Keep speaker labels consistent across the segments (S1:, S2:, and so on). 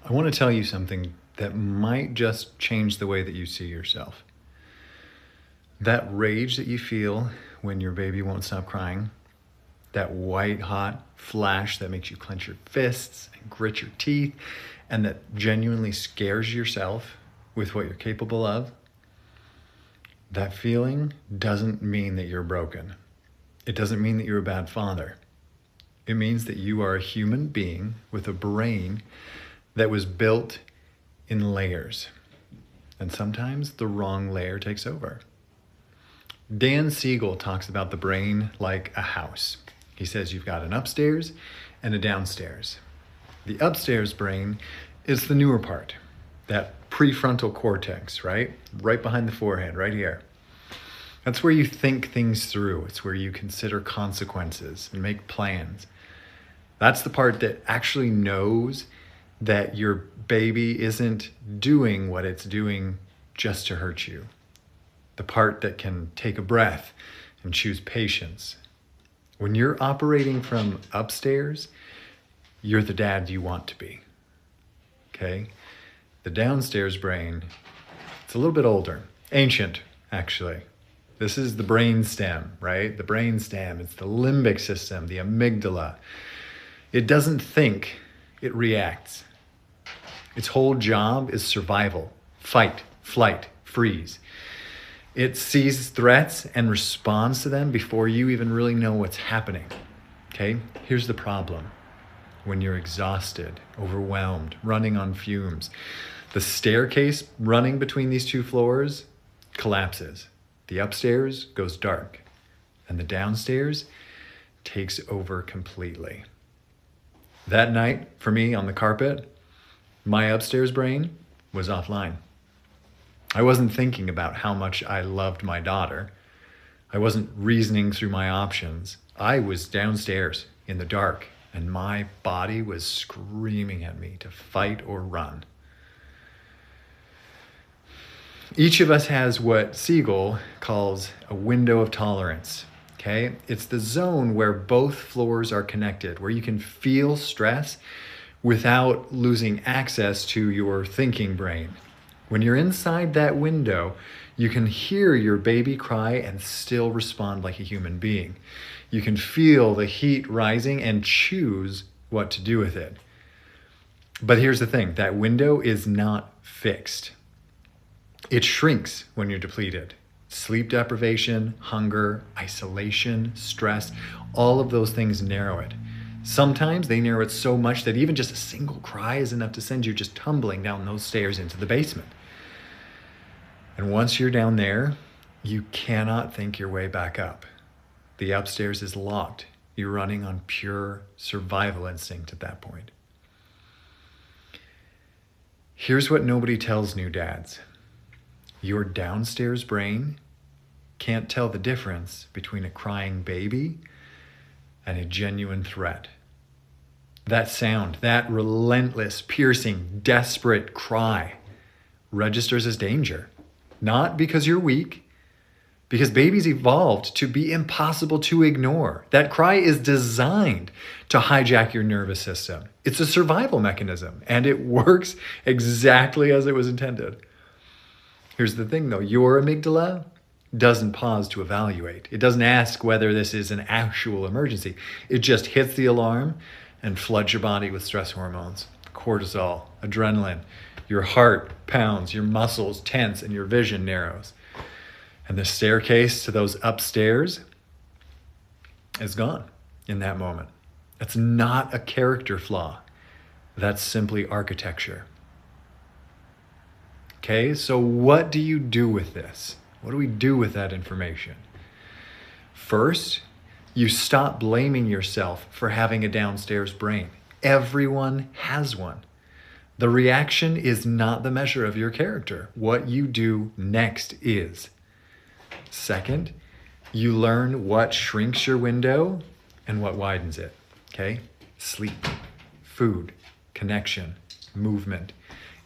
S1: I want to tell you something that might just change the way that you see yourself. That rage that you feel when your baby won't stop crying, that white hot flash that makes you clench your fists and grit your teeth, and that genuinely scares yourself with what you're capable of, that feeling doesn't mean that you're broken. It doesn't mean that you're a bad father. It means that you are a human being with a brain that was built in layers. And sometimes the wrong layer takes over. Dan Siegel talks about the brain like a house. He says you've got an upstairs and a downstairs. The upstairs brain is the newer part, that prefrontal cortex, right? Right behind the forehead, right here. That's where you think things through. It's where you consider consequences and make plans. That's the part that actually knows that your baby isn't doing what it's doing just to hurt you. The part that can take a breath and choose patience. When you're operating from upstairs, you're the dad you want to be, okay? The downstairs brain, it's a little bit older, ancient, actually. This is the brain stem, right? The brain stem, it's the limbic system, the amygdala. It doesn't think, it reacts. Its whole job is survival, fight, flight, freeze. It sees threats and responds to them before you even really know what's happening, okay? Here's the problem. When you're exhausted, overwhelmed, running on fumes, the staircase running between these two floors collapses. The upstairs goes dark, and the downstairs takes over completely. That night, for me on the carpet, my upstairs brain was offline. I wasn't thinking about how much I loved my daughter. I wasn't reasoning through my options. I was downstairs in the dark, and my body was screaming at me to fight or run. Each of us has what Siegel calls a window of tolerance, okay? It's the zone where both floors are connected, where you can feel stress without losing access to your thinking brain. When you're inside that window, you can hear your baby cry and still respond like a human being. You can feel the heat rising and choose what to do with it. But here's the thing, that window is not fixed. It shrinks when you're depleted. Sleep deprivation, hunger, isolation, stress, all of those things narrow it. Sometimes they narrow it so much that even just a single cry is enough to send you just tumbling down those stairs into the basement. And once you're down there, you cannot think your way back up. The upstairs is locked. You're running on pure survival instinct at that point. Here's what nobody tells new dads. Your downstairs brain can't tell the difference between a crying baby and a genuine threat. That sound, that relentless, piercing, desperate cry registers as danger. Not because you're weak, because babies evolved to be impossible to ignore. That cry is designed to hijack your nervous system. It's a survival mechanism, and it works exactly as it was intended. Here's the thing though, your amygdala doesn't pause to evaluate. It doesn't ask whether this is an actual emergency. It just hits the alarm and floods your body with stress hormones, cortisol, adrenaline. Your heart pounds, your muscles tense, and your vision narrows. And the staircase to those upstairs is gone in that moment. That's not a character flaw. That's simply architecture. Okay, so what do you do with this? What do we do with that information? First, you stop blaming yourself for having a downstairs brain. Everyone has one. The reaction is not the measure of your character. What you do next is. Second, you learn what shrinks your window and what widens it, okay? Sleep, food, connection, movement.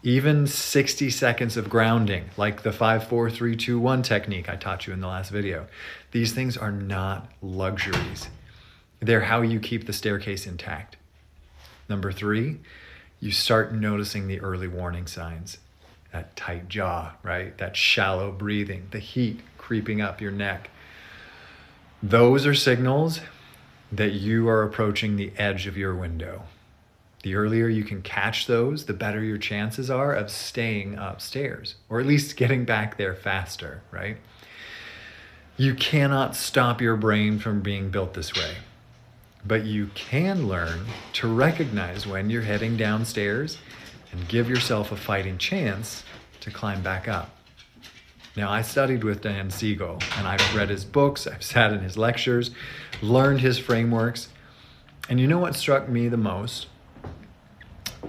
S1: Even 60 seconds of grounding, like the 5, 4, 3, 2, 1 technique I taught you in the last video. These things are not luxuries. They're how you keep the staircase intact. Number 3, you start noticing the early warning signs. That tight jaw, right? That shallow breathing, the heat creeping up your neck. Those are signals that you are approaching the edge of your window. The earlier you can catch those, the better your chances are of staying upstairs, or at least getting back there faster, right? You cannot stop your brain from being built this way, but you can learn to recognize when you're heading downstairs and give yourself a fighting chance to climb back up. Now, I studied with Dan Siegel, and I've read his books, I've sat in his lectures, learned his frameworks, and you know what struck me the most?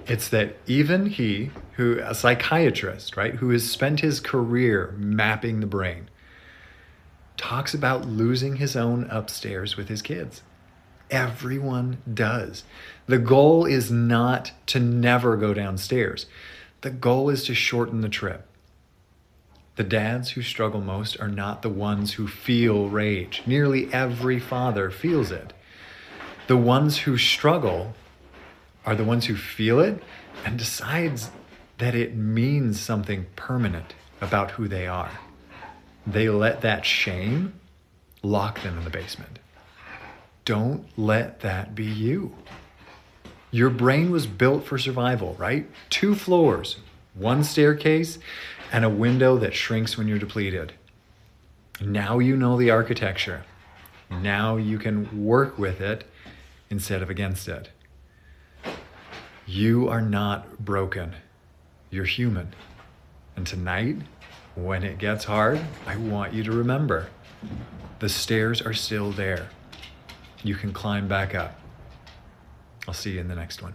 S1: It's that even he, a psychiatrist, right, who has spent his career mapping the brain, talks about losing his own upstairs with his kids. Everyone does. The goal is not to never go downstairs. The goal is to shorten the trip. The dads who struggle most are not the ones who feel rage. Nearly every father feels it. The ones who struggle are the ones who feel it and decides that it means something permanent about who they are. They let that shame lock them in the basement. Don't let that be you. Your brain was built for survival, right? 2 floors, 1 staircase, and a window that shrinks when you're depleted. Now you know the architecture. Now you can work with it instead of against it. You are not broken. You're human. And tonight, when it gets hard, I want you to remember, the stairs are still there. You can climb back up. I'll see you in the next one.